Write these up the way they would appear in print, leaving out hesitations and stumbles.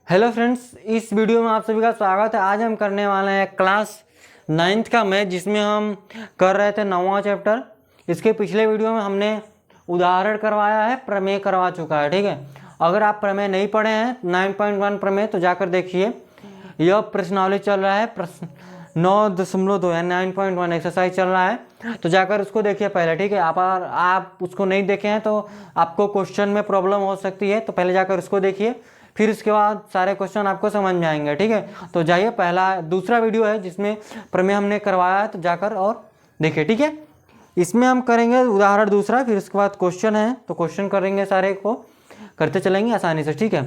Hello friends, इस video में आप सभी का स्वागत है। आज हम करने वाले हैं क्लास 9th का मैथ, जिसमें हम कर रहे थे 9वां चैप्टर। इसके पिछले वीडियो में हमने उदाहरण करवाया है, प्रमेय करवा चुका है। ठीक है, अगर आप प्रमेय नहीं पढ़े हैं 9.1 प्रमेय तो जाकर देखिए। यह प्रश्नावली चल रहा है, प्रश्न 9.2 यानी 9.1 एक्सरसाइज चल रहा है, तो जाकर उसको देखिए पहले। ठीक है, आप उसको नहीं देखे हैं तो आपको क्वेश्चन में प्रॉब्लम हो सकती है, तो पहले जाकर उसको देखिए, फिर उसके बाद सारे क्वेश्चन आपको समझ में आएंगे। ठीक है, तो जाइए, दूसरा वीडियो है जिसमें प्रमेय हमने करवाया है, तो जाकर और देखिए। ठीक है, इसमें हम करेंगे उदाहरण दूसरा, फिर उसके बाद क्वेश्चन है, तो क्वेश्चन करेंगे, सारे को करते चलेंगे आसानी से। ठीक है,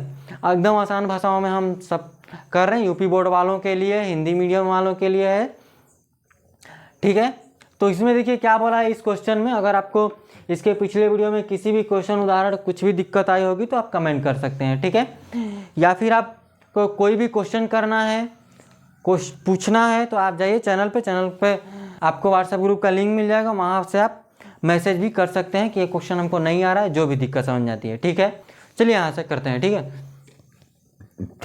एकदम आसान भाषाओं में हम सब कर रहे हैं, यूपी बोर्ड वालों के लिए, हिंदी मीडियम वालों के लिए है। ठीक है, तो इसमें देखिए क्या बोला है इस क्वेश्चन में। अगर आपको इसके पिछले वीडियो में किसी भी क्वेश्चन उदाहरण कुछ भी दिक्कत आई होगी तो आप कमेंट कर सकते हैं। ठीक है, या फिर आपको कोई भी क्वेश्चन करना है, पूछना है, तो आप जाइए चैनल पे आपको व्हाट्सएप ग्रुप का लिंक मिल जाएगा, वहाँ से आप मैसेज भी कर सकते हैं कि ये क्वेश्चन हमको नहीं आ रहा है, जो भी दिक्कत समझ आती है। ठीक है, चलिए यहाँ से करते हैं। ठीक है,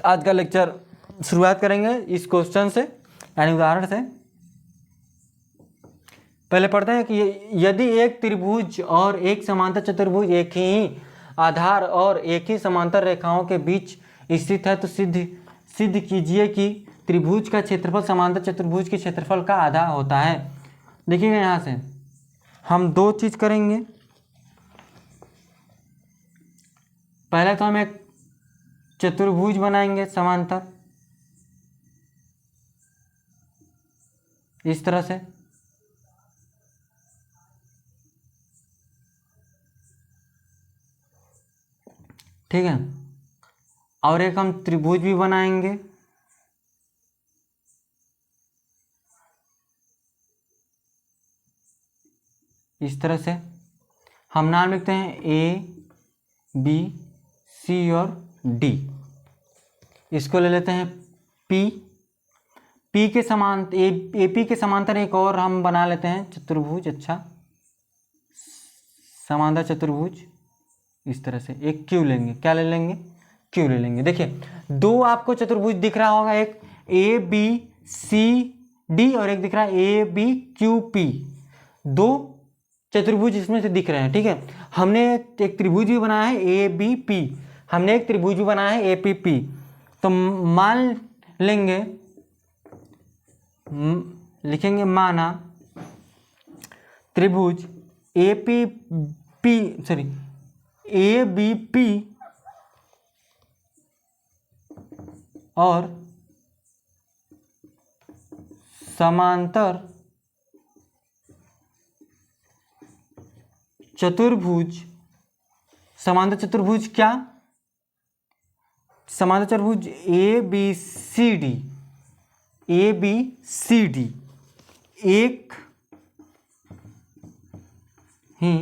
आज का लेक्चर शुरुआत करेंगे इस क्वेश्चन से, यानी उदाहरण से। पहले पढ़ते हैं कि यदि एक त्रिभुज और एक समांतर चतुर्भुज एक ही आधार और एक ही समांतर रेखाओं के बीच स्थित है, तो सिद्ध कीजिए कि त्रिभुज का क्षेत्रफल समांतर चतुर्भुज के क्षेत्रफल का आधा होता है। देखिएगा, यहाँ से हम दो चीज करेंगे। पहले तो हम एक चतुर्भुज बनाएंगे समांतर, इस तरह से। ठीक है, और एक हम त्रिभुज भी बनाएंगे, इस तरह से। हम नाम लिखते हैं ए, बी, सी और डी। इसको ले लेते हैं पी। पी के समांतर एपी के समांतर एक और हम बना लेते हैं चतुर्भुज। अच्छा, समांतर चतुर्भुज, इस तरह से। एक क्यू लेंगे, क्या ले लेंगे? क्यू ले लेंगे। देखिए, दो आपको चतुर्भुज दिख रहा होगा, एक ए बी सी डी और एक दिख रहा है ए बी क्यू पी। दो चतुर्भुज इसमें से दिख रहे हैं। ठीक है, हमने एक त्रिभुज भी बनाया है ए बी पी, हमने एक त्रिभुज भी बनाया है ए पी पी। तो मान लेंगे, लिखेंगे माना त्रिभुज A P P sorry A B P और समांतर चतुर्भुज, समांतर चतुर्भुज क्या? समांतर चतुर्भुज A B C D, A B C D एक ही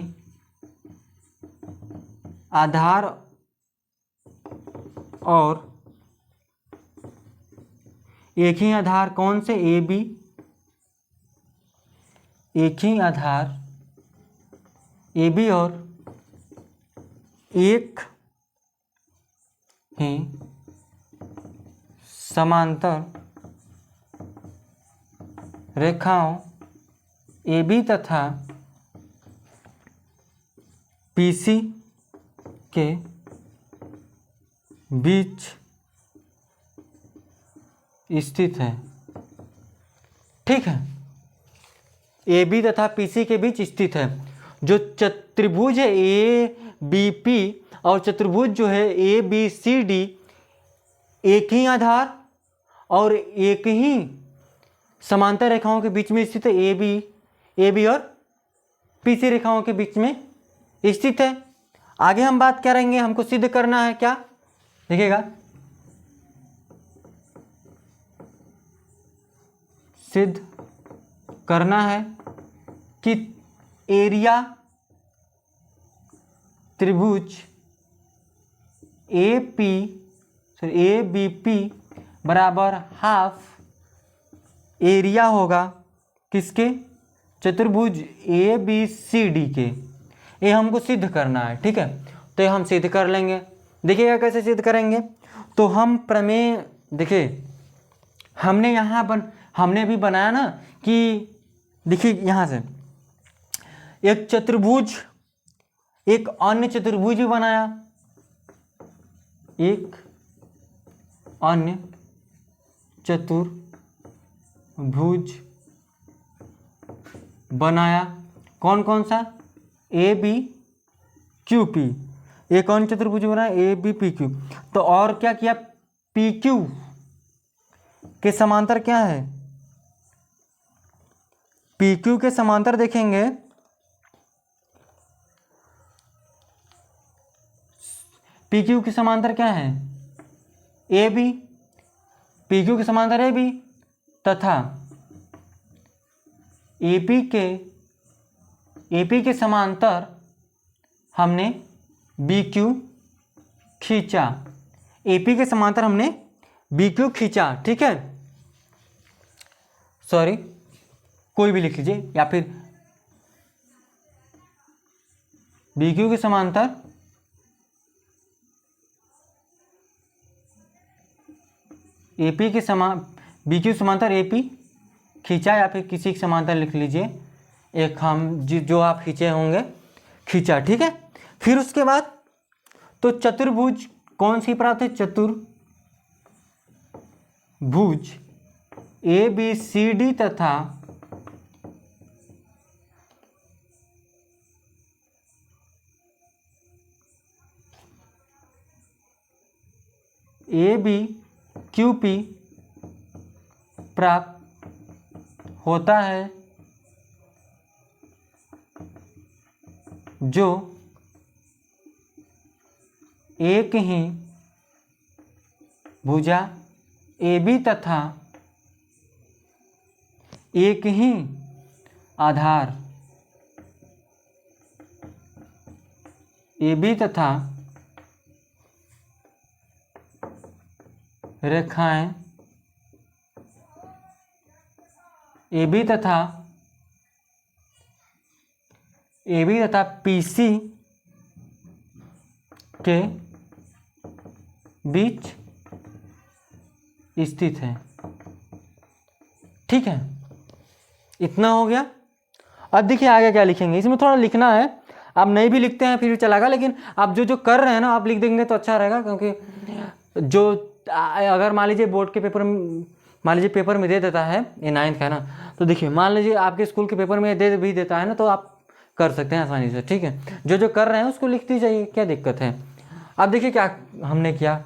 आधार और एक ही आधार, कौन से? ए बी, एक ही आधार ए बी और एक ही समांतर रेखाओं ए बी तथा पी सी के बीच स्थित है। ठीक है, ए बी तथा पी सी के बीच स्थित है। जो त्रिभुज है ए बी पी और चतुर्भुज जो है ए बी सी डी, एक ही आधार और एक ही समांतर रेखाओं के बीच में स्थित है। ए बी और पी सी रेखाओं के बीच में स्थित है। आगे हम बात करेंगे, हमको सिद्ध करना है क्या? देखिएगा, सिद्ध करना है कि एरिया त्रिभुज ए बी पी बराबर हाफ एरिया होगा किसके? चतुर्भुज ए बी सी डी के। ये हमको सिद्ध करना है। ठीक है, तो ये हम सिद्ध कर लेंगे। देखिएगा कैसे सिद्ध करेंगे। तो हम प्रमेय देखिए हमने भी बनाया ना कि देखिए यहाँ से एक चतुर्भुज एक अन्य चतुर्भुज भी बनाया, एक अन्य चतुर्भुज बनाया। कौन कौन सा? ए बी क्यू पी, एक अन्य चतुर्भुज बनाया ए बी पी क्यू। तो और क्या किया? पी क्यू के समांतर क्या है? पी क्यू के समांतर देखेंगे, पी क्यू के समांतर क्या है? ए बी। पी क्यू के समांतर ए बी तथा एपी के समांतर हमने बी क्यू खींचा। एपी के समांतर हमने बी क्यू खींचा, ठीक है। सॉरी, कोई भी लिख लीजिए, या फिर बी क्यू के समांतर एपी के बी क्यू समांतर एपी खींचा, या फिर किसी के समांतर लिख लीजिए, एक हम जो आप खींचे होंगे खींचा, ठीक है। फिर उसके बाद तो चतुर्भुज कौन सी प्राप्त है? चतुर्भुज ए बी सी डी तथा ए बी क्यू पी प्राप्त होता है, जो एक ही भुजा ए बी तथा एक ही आधार ए बी तथा रेखाएं ए बी तथा पीसी के बीच स्थित है, ठीक है। इतना हो गया। अब देखिए आगे क्या लिखेंगे, इसमें थोड़ा लिखना है, आप नहीं भी लिखते हैं फिर भी चलेगा, लेकिन आप जो कर रहे हैं ना आप लिख देंगे तो अच्छा रहेगा, क्योंकि जो अगर मान लीजिए बोर्ड के पेपर में, मान लीजिए पेपर में दे देता है, ये 9th का है ना, तो देखिए मान लीजिए आपके स्कूल के पेपर में दे भी देता है ना, तो आप कर सकते हैं आसानी से, ठीक है। जो कर रहे हैं उसको लिखते जाइए, क्या दिक्कत है। अब देखिए क्या हमने किया,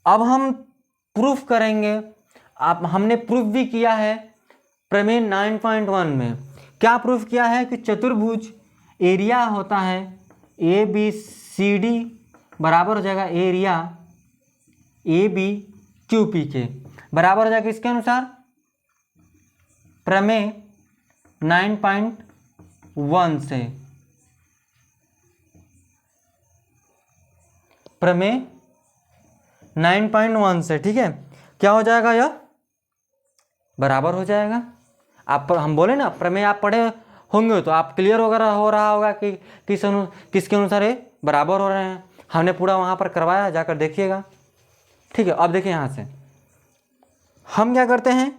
अब हम प्रूफ करेंगे। अब हमने प्रूफ भी किया है प्रमेय 9.1 में। क्या प्रूफ किया है? कि चतुर्भुज एरिया होता है ए बी सी डी बराबर हो जाएगा area A B Q P के, बराबर हो जाएगा इसके अनुसार प्रमेय 9.1 से, प्रमेय 9.1 से, ठीक है। क्या हो जाएगा? यह बराबर हो जाएगा। आप हम बोले ना प्रमेय आप पढ़े होंगे तो आप क्लियर वगैरह हो रहा होगा कि किसके अनुसार ये बराबर हो रहे हैं। हमने पूरा वहाँ पर करवाया, जाकर देखिएगा, ठीक है। अब देखिए यहाँ से हम क्या करते हैं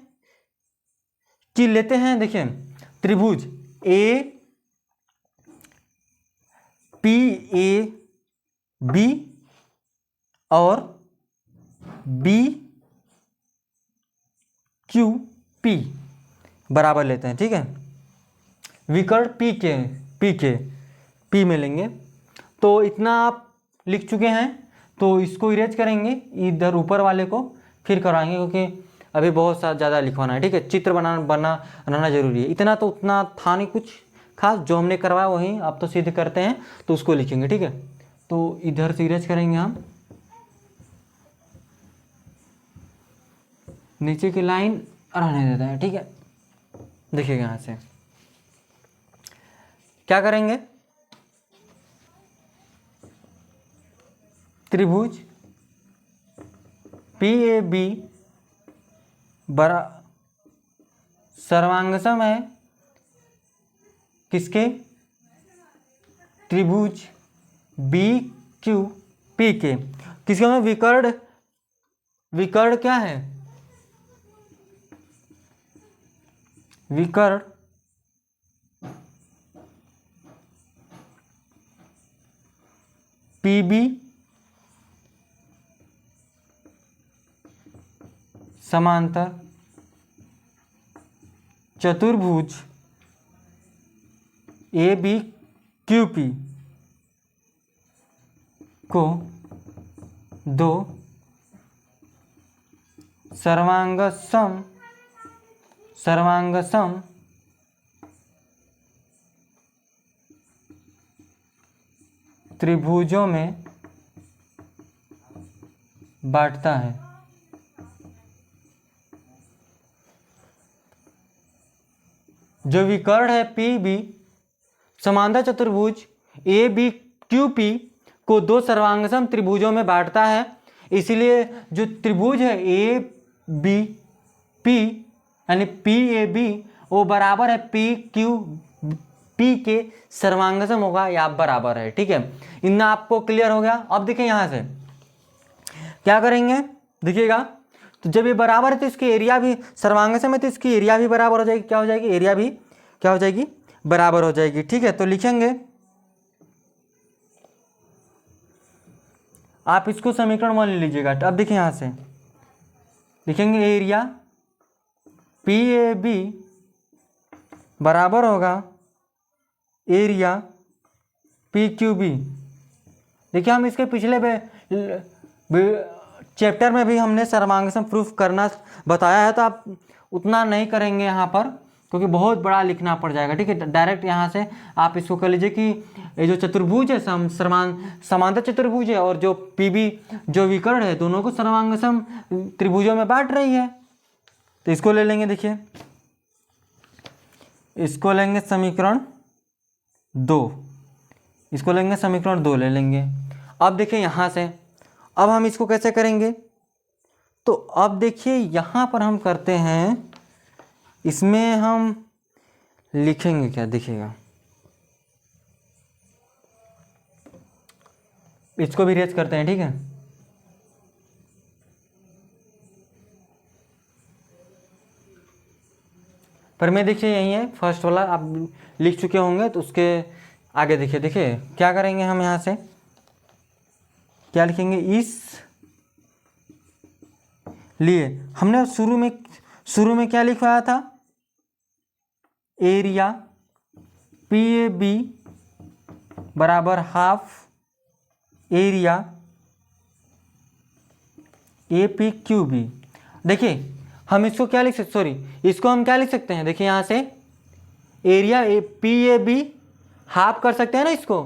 कि लेते हैं, देखिए त्रिभुज ए पी ए बी और बी क्यू पी बराबर लेते हैं, ठीक है। विकर्ण पी में लेंगे। तो इतना आप लिख चुके हैं, तो इसको इरेज करेंगे इधर ऊपर वाले को, फिर कराएंगे, क्योंकि अभी बहुत ज़्यादा लिखवाना है, ठीक है। चित्र बनाना जरूरी है। इतना तो उतना था नहीं कुछ खास, जो हमने करवाया वही आप तो सिद्ध करते हैं, तो उसको लिखेंगे, ठीक है। तो इधर से इरेज करेंगे हम, नीचे की लाइन रहने देता है, ठीक है। देखिएगा यहाँ से क्या करेंगे, त्रिभुज पी ए बी सर्वांगसम है किसके? त्रिभुज बी क्यू पी के। किसके में विकर्ण, विकर्ण क्या है, विकर्ण पीबी समांतर चतुर्भुज ए बी क्यू पी को दो सर्वांगसम त्रिभुजों में बांटता है। जो विकर्ण है पी बी समांतर चतुर्भुज ए बी क्यू पी को दो सर्वांगसम त्रिभुजों में बांटता है, इसलिए जो त्रिभुज है ए बी पी यानी पी ए बी वो बराबर है पी क्यू पी के सर्वांगसम होगा या बराबर है। ठीक है, इतना आपको क्लियर हो गया। अब देखिए यहां से क्या करेंगे, देखिएगा, तो जब ये बराबर है तो इसकी एरिया भी सर्वांगसम है तो इसकी एरिया भी बराबर हो जाएगी। क्या हो जाएगी, एरिया भी क्या हो जाएगी, बराबर हो जाएगी। ठीक है, तो लिखेंगे, आप इसको समीकरण 1 ले लीजिएगा। अब देखिए यहां से लिखेंगे एरिया पी ए बी बराबर होगा एरिया पी क्यू बी। देखिए हम इसके पिछले चैप्टर में भी हमने सर्वांगसम प्रूफ करना बताया है, तो आप उतना नहीं करेंगे यहाँ पर क्योंकि बहुत बड़ा लिखना पड़ जाएगा। ठीक है, डायरेक्ट यहाँ से आप इसको कर लीजिए कि ये जो चतुर्भुज है समांतर चतुर्भुज है और जो पीबी जो विकर्ण है दोनों को सर्वांगसम त्रिभुजों में बांट रही है। तो इसको ले लेंगे, देखिए इसको लेंगे समीकरण 2, इसको लेंगे समीकरण 2 ले लेंगे। अब देखिए यहाँ से अब हम इसको कैसे करेंगे, तो अब देखिए यहाँ पर हम करते हैं, इसमें हम लिखेंगे क्या, देखिएगा इसको भी रेज करते हैं। ठीक है, पर मैं देखिए यही है फर्स्ट वाला आप लिख चुके होंगे, तो उसके आगे देखिए क्या करेंगे हम यहाँ से क्या लिखेंगे, इस लिए हमने शुरू में क्या लिखवाया था, एरिया पी ए बी बराबर half area A P Q B. देखिए हम इसको क्या लिख सकते, सॉरी इसको हम क्या लिख सकते हैं, देखिए यहाँ से area A P A B half कर सकते हैं ना इसको,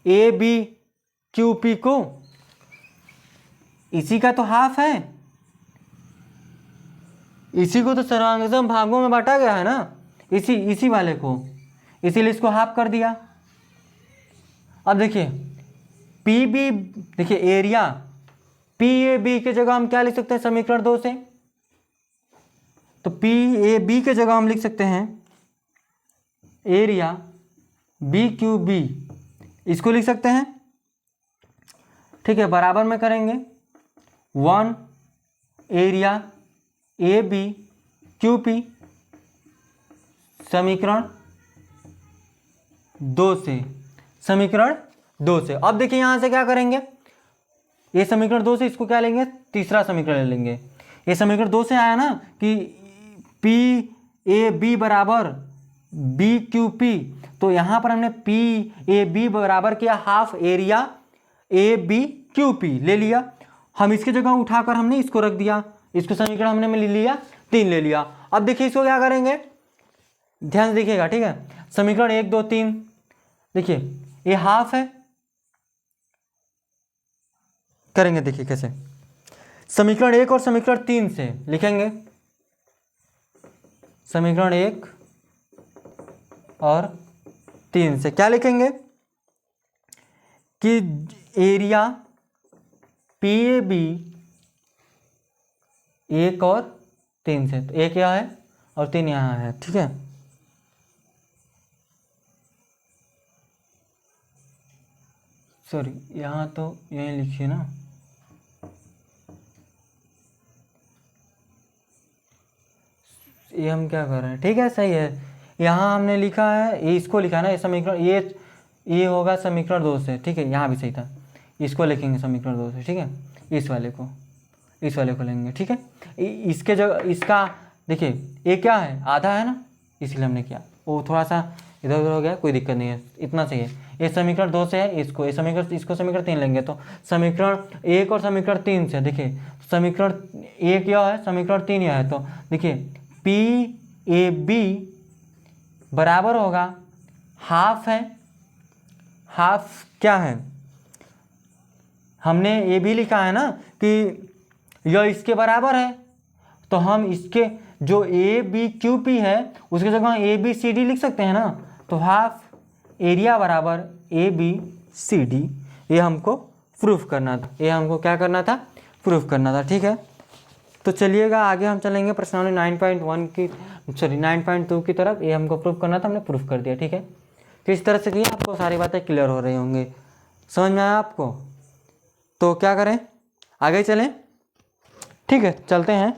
ए बी क्यू पी को, इसी का तो हाफ है, इसी को तो सर्वांगसम भागों में बांटा गया है ना, इसी वाले को, इसीलिए इसको हाफ कर दिया। अब देखिए पी बी, देखिए एरिया पी ए बी के जगह हम क्या लिख सकते हैं समीकरण 2 से, तो पी ए बी के जगह हम लिख सकते हैं एरिया बी क्यू बी, इसको लिख सकते हैं। ठीक है, बराबर में करेंगे 1 area A B Q P समीकरण 2 से, समीकरण 2 से। अब देखिए यहां से क्या करेंगे, ये समीकरण 2 से इसको क्या लेंगे, तीसरा समीकरण ले लेंगे। ये समीकरण 2 से आया ना कि पी ए बी बराबर बी क्यू पी, तो यहां पर हमने पी ए बी बराबर किया half area A B Q P ले लिया। हम इसकी जगह उठाकर हमने इसको रख दिया, इसको समीकरण हमने ले लिया 3 ले लिया। अब देखिए इसको क्या करेंगे, ध्यान से देखिएगा। ठीक है, समीकरण 1 2 3, देखिए ये हाफ है, करेंगे देखिए कैसे, समीकरण 1 और समीकरण 3 से लिखेंगे, समीकरण 1 और 3 से क्या लिखेंगे कि एरिया पी ए बी 1 और 3 से, तो 1 यहाँ है और 3 यहाँ है। ठीक है, सॉरी यहाँ तो यहीं लिखिए ना, ये हम क्या कर रहे हैं, ठीक है सही है। यहाँ हमने लिखा है, ये इसको लिखा है ना, ये समीकरण, ये होगा समीकरण 2 से, ठीक है, यहाँ भी सही था। इसको लिखेंगे समीकरण 2 से, ठीक है, इस वाले को लेंगे, ठीक है। इसके जगह इसका देखिए, ये क्या है, आधा है ना, इसलिए हमने किया, वो थोड़ा सा इधर उधर हो गया, कोई दिक्कत नहीं है, इतना सही है। ये समीकरण 2 से है, इसको समीकरण 3 लेंगे, तो समीकरण 1 और समीकरण 3 से, देखिए समीकरण 1 यह है, समीकरण 3 यह है, तो देखिए PAB बराबर होगा हाफ है, हाफ क्या है, हमने ये भी लिखा है ना कि यह इसके बराबर है, तो हम इसके जो ABQP है उसकी जगह ABCD लिख सकते हैं ना, तो हाफ एरिया बराबर ABCD, ये हमको प्रूफ करना था, ये हमको क्या करना था, प्रूफ करना था, ठीक है। तो चलिएगा आगे हम चलेंगे प्रश्नावली 9.2 की तरफ। ये हमको प्रूफ करना था, हमने प्रूफ कर दिया, ठीक है। तो इस तरह से किया, आपको सारी बातें क्लियर हो रही होंगी, समझ में आया आपको। तो क्या करें, आगे चलें, ठीक है, चलते हैं।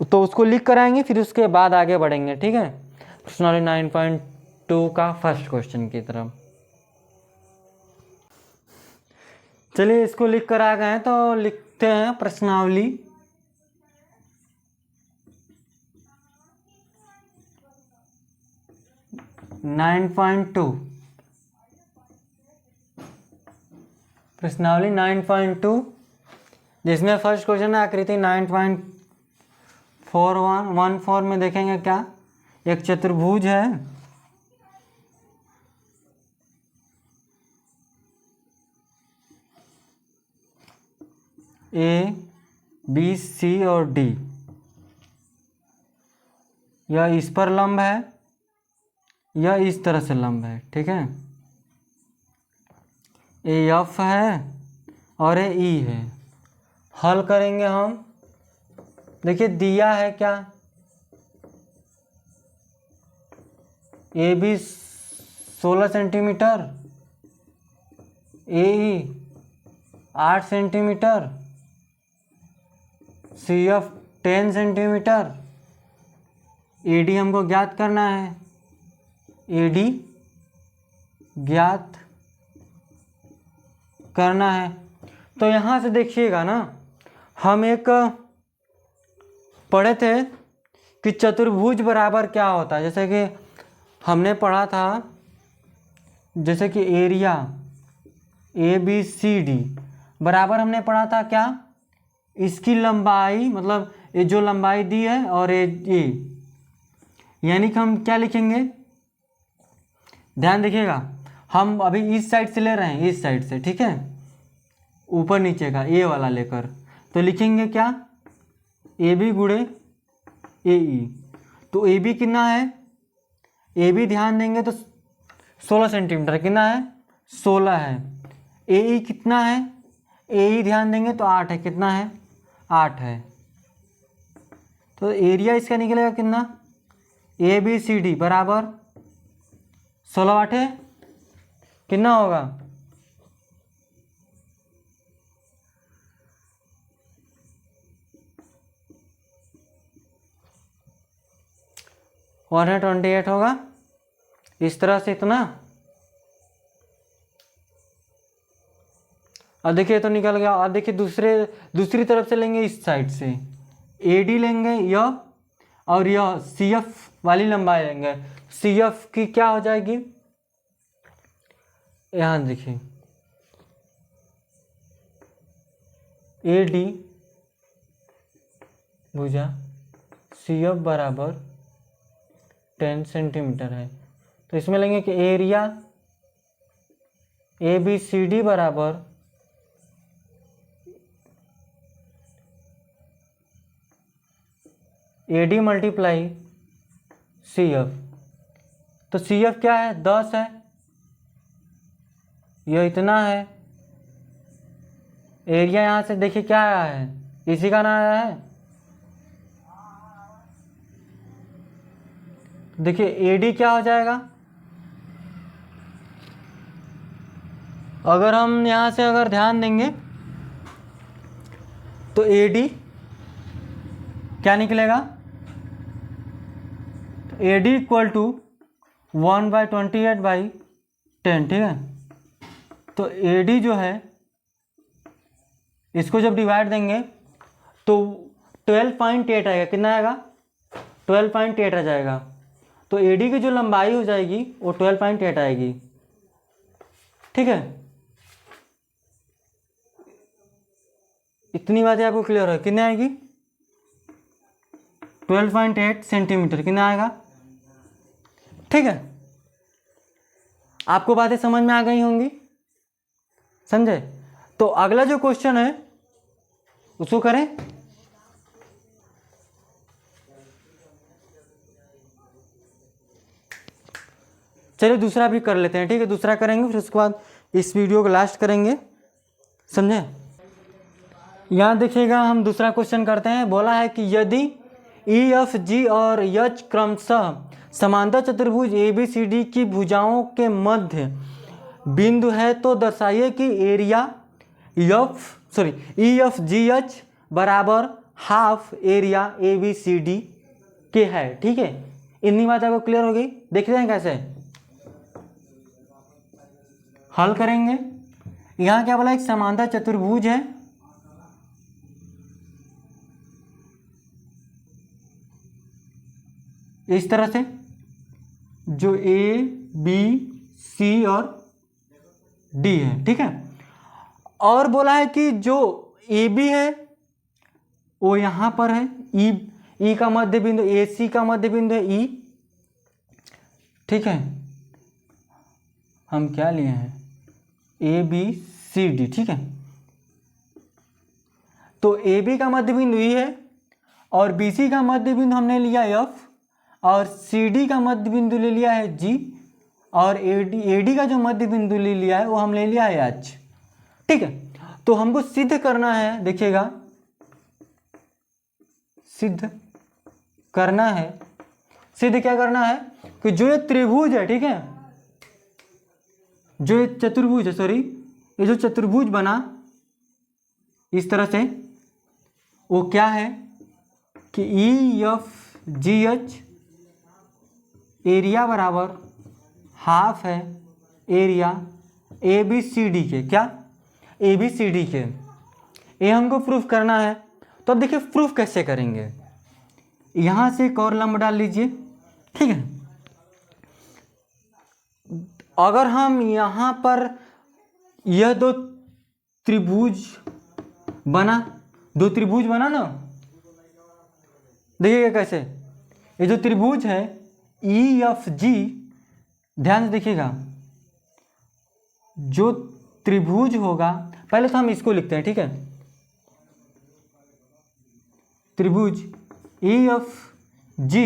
तो उसको लिख कर आएंगे, फिर उसके बाद आगे बढ़ेंगे, ठीक है, प्रश्नावली 9.2 का फर्स्ट क्वेश्चन की तरफ। चलिए इसको लिख कर आ गए हैं, तो लिखते हैं प्रश्नावली 9.2, प्रश्नावली 9.2, जिसमें फर्स्ट क्वेश्चन है आकृति 9.414 में देखेंगे क्या, एक चतुर्भुज है, ABC और D, यह इस पर लंब है, यह इस तरह से लंब है, ठीक है। ये F है और ये E है। हल करेंगे हम, देखिए दिया है क्या, AB 16 centimetre, AE 8 centimetre, CF 10 centimetre, AD हमको ज्ञात करना है, AD ज्ञात करना है। तो यहाँ से देखिएगा ना, हम एक पढ़े थे कि चतुर्भुज बराबर क्या होता है, जैसे कि हमने पढ़ा था, जैसे कि एरिया ABCD बराबर हमने पढ़ा था क्या, इसकी लंबाई, मतलब ये जो लंबाई दी है और ये, यानी कि हम क्या लिखेंगे, ध्यान देखिएगा, हम अभी इस साइड से ले रहे हैं, इस साइड से, ठीक है, ऊपर नीचे का ए वाला लेकर, तो लिखेंगे क्या, AB गुणे AE। तो AB कितना है, AB ध्यान देंगे तो 16 सेंटीमीटर, कितना है, 16 है। AE कितना है, AE ध्यान देंगे तो 8 है, कितना है, 8 है। तो एरिया इसका निकलेगा कितना, ABCD बराबर 16 8 है, कितना होगा, 128 होगा, इस तरह से इतना। अब देखिए तो निकल गया। अब देखिए दूसरी तरफ से लेंगे, इस साइड से AD लेंगे यह, और यह CF वाली लंबाई लेंगे, CF की क्या हो जाएगी, यहाँ देखिए AD भुजा CF बराबर 10 सेंटीमीटर है। तो इसमें लेंगे कि एरिया ABCD बराबर AD मल्टीप्लाई CF। तो CF क्या है, 10 है, यह इतना है। एरिया यहाँ से देखिए क्या आया है, इसी का ना आया है। देखिए AD क्या हो जाएगा, अगर हम यहाँ से अगर ध्यान देंगे तो AD क्या निकलेगा, ए डी इक्वल टू 1/28/10, ठीक है। तो ए डी जो है इसको जब डिवाइड देंगे तो 12.8 आएगा। कितना आएगा? 12.8 आ जाएगा। तो ए डी की जो लंबाई हो जाएगी वो 12.8 आएगी, ठीक है। इतनी बातें आपको क्लियर है? कितने आएगी? 12.8 सेंटीमीटर। कितना आएगा? ठीक है, आपको बातें समझ में आ गई होंगी, समझे? तो अगला जो क्वेश्चन है उसको करें। चलिए दूसरा भी कर लेते हैं, ठीक है। दूसरा करेंगे, फिर उसके बाद इस वीडियो को लास्ट करेंगे, समझे? यहाँ देखिएगा, हम दूसरा क्वेश्चन करते हैं। बोला है कि यदि ई एफ जी और एच क्रमशः समांतर चतुर्भुज ए बी सी डी की भुजाओं के मध्य बिंदु है तो दर्शाइए कि area E F G H बराबर half area A B C D के है, ठीक है। इतनी बात आपको क्लियर हो गई। देखते हैं कैसे हल करेंगे। यहाँ क्या बोला? एक समांतर चतुर्भुज है, इस तरह से, जो ए बी सी और डी है, ठीक है। और बोला है कि जो ए बी है वो यहाँ पर है, ई का मध्य बिंदु, ए सी का मध्य बिंदु है ई, ठीक है। हम क्या लिए हैं? ए बी सी डी, ठीक है। तो ए बी का मध्य बिंदु ई है और बी सी का मध्य बिंदु हमने लिया एफ और सी डी का मध्य बिंदु ले लिया है जी और ए डी का जो मध्य बिंदु ले लिया है वो हम ले लिया है एच, ठीक है। तो हमको सिद्ध करना है, देखिएगा, सिद्ध करना है, सिद्ध क्या करना है कि जो ये त्रिभुज है, ठीक है, जो ये चतुर्भुज है, सॉरी, ये जो चतुर्भुज बना इस तरह से, वो क्या है कि E F G H area बराबर हाफ है area A B C D के, क्या? ए बी सी डी के। ये हमको प्रूफ करना है। तो अब देखिए प्रूफ कैसे करेंगे। यहाँ से एक और लंब डाल लीजिए, ठीक है। अगर हम यहाँ पर यह दो त्रिभुज बना ना, देखिएगा कैसे। ये जो त्रिभुज है ई एफ जी, ध्यान से देखिएगा, जो त्रिभुज होगा, पहले तो हम इसको लिखते हैं, ठीक है। त्रिभुज ई एफ जी,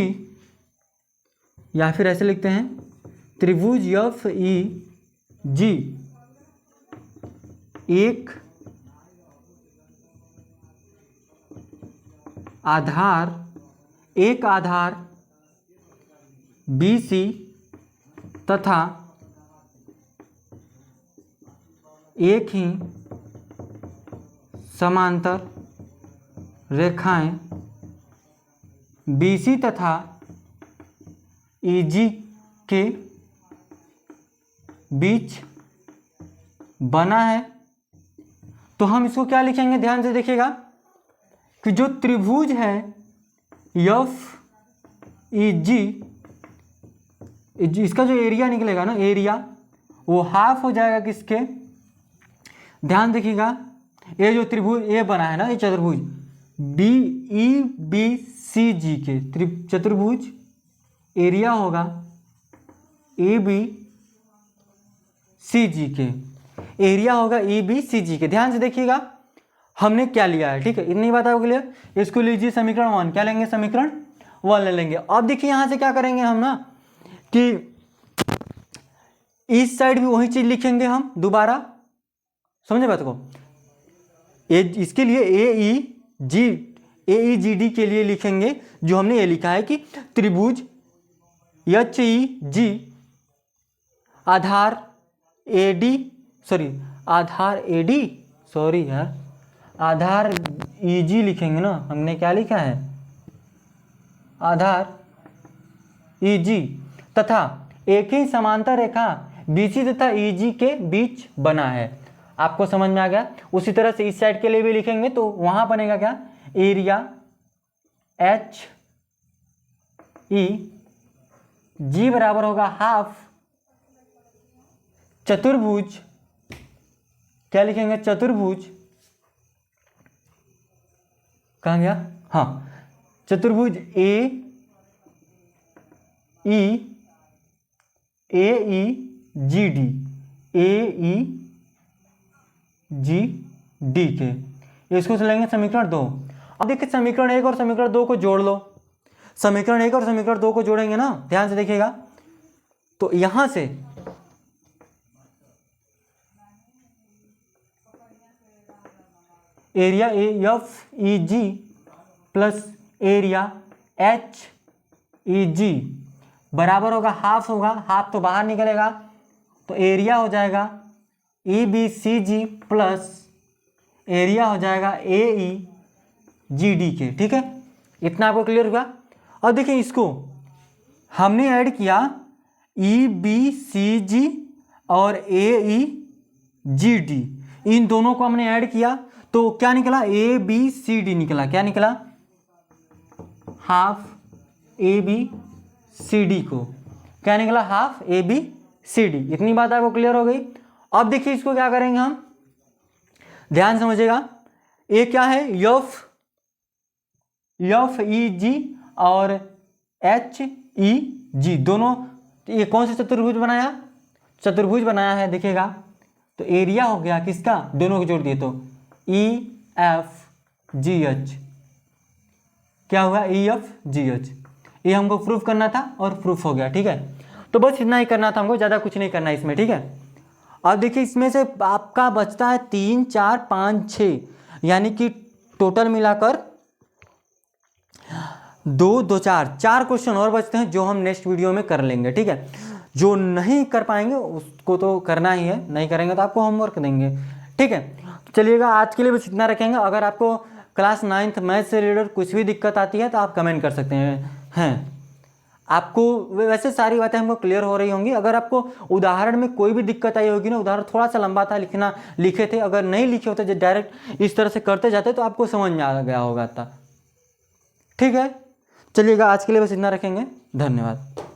या फिर ऐसे लिखते हैं त्रिभुज एफ ई जी एक आधार बी सी तथा एक ही समांतर रेखाएं बी सी तथा ई जी के बीच बना है। तो हम इसको क्या लिखेंगे? ध्यान से देखिएगा कि जो त्रिभुज है एफ ई जी, इसका जो एरिया निकलेगा ना, एरिया वो हाफ हो जाएगा किसके? ध्यान देखिएगा, ये जो त्रिभुज ये बना है ना, ये चतुर्भुज बी ई बी सी जी के चतुर्भुज एरिया होगा ए बी सी जी के, एरिया होगा ए बी सी जी के। ध्यान से देखिएगा हमने क्या लिया है, ठीक है। इतनी बात आपको क्लियर। इसको लीजिए समीकरण 1, क्या लेंगे? समीकरण 1 ले लेंगे। अब देखिए यहाँ से क्या करेंगे हम ना, कि इस साइड भी वही चीज लिखेंगे हम दोबारा, समझे बात को। इसके लिए ए ई जी डी के लिए लिखेंगे जो हमने ये लिखा है कि त्रिभुज H E ji Aadhaar A D आधार ई जी लिखेंगे ना, हमने क्या लिखा है? आधार EG तथा एक ही समांतर रेखा BC तथा EG के बीच बना है। आपको समझ में आ गया। उसी तरह से इस साइड के लिए भी लिखेंगे तो वहां बनेगा क्या, एरिया HEG बराबर होगा हाफ चतुर्भुज, क्या लिखेंगे, चतुर्भुज, कहाँ गया, हाँ, चतुर्भुज AEGD के, इसको चलेंगे समीकरण 2। अब देखिए समीकरण 1 और समीकरण 2 को जोड़ लो। समीकरण 1 और समीकरण 2 को जोड़ेंगे ना, ध्यान से देखिएगा, तो यहां से area EFEG plus area HEG बराबर होगा हाफ, होगा हाफ तो बाहर निकलेगा, तो एरिया हो जाएगा EBCG प्लस एरिया हो जाएगा AEGD के। ठीक है, इतना आपको क्लियर हुआ। और देखिए इसको हमने ऐड किया EBCG और AEGD, इन दोनों को हमने ऐड किया तो क्या निकला, ABCD निकला। क्या निकला, हाफ ABCD को, क्या निकला, हाफ ABCD। इतनी बात आपको क्लियर हो गई। अब देखिए इसको क्या करेंगे हम, ध्यान समझिएगा। ये क्या है, FEG और HEG दोनों, ये कौन सा चतुर्भुज बनाया, चतुर्भुज बनाया है, देखिएगा। तो एरिया हो गया किसका, दोनों को जोड़ दिए तो EFGH, क्या हुआ, EFGH। ये हमको प्रूफ करना था और प्रूफ हो गया। ठीक है, तो बस इतना ही करना था हमको, ज़्यादा कुछ नहीं करना इसमें। ठीक है, अब देखिए इसमें से आपका बचता है 3 4 5 6, यानी कि टोटल मिलाकर 2 2 4 क्वेश्चन और बचते हैं जो हम नेक्स्ट वीडियो में कर लेंगे। ठीक है, जो नहीं कर पाएंगे उसको तो करना ही है, नहीं करेंगे तो आपको होमवर्क देंगे। ठीक है, चलिएगा आज के लिए बस इतना रखेंगे। अगर आपको क्लास 9th मैथ से रिलेटेड कुछ भी दिक्कत आती है तो आप कमेंट कर सकते हैं। आपको वैसे सारी बातें हमको क्लियर हो रही होंगी। अगर आपको उदाहरण में कोई भी दिक्कत आई होगी ना, उदाहरण थोड़ा सा लंबा था लिखना, लिखे थे, अगर नहीं लिखे होते, जो डायरेक्ट इस तरह से करते जाते तो आपको समझ में आ गया होगा था। ठीक है, चलिएगा आज के लिए बस इतना रखेंगे। धन्यवाद।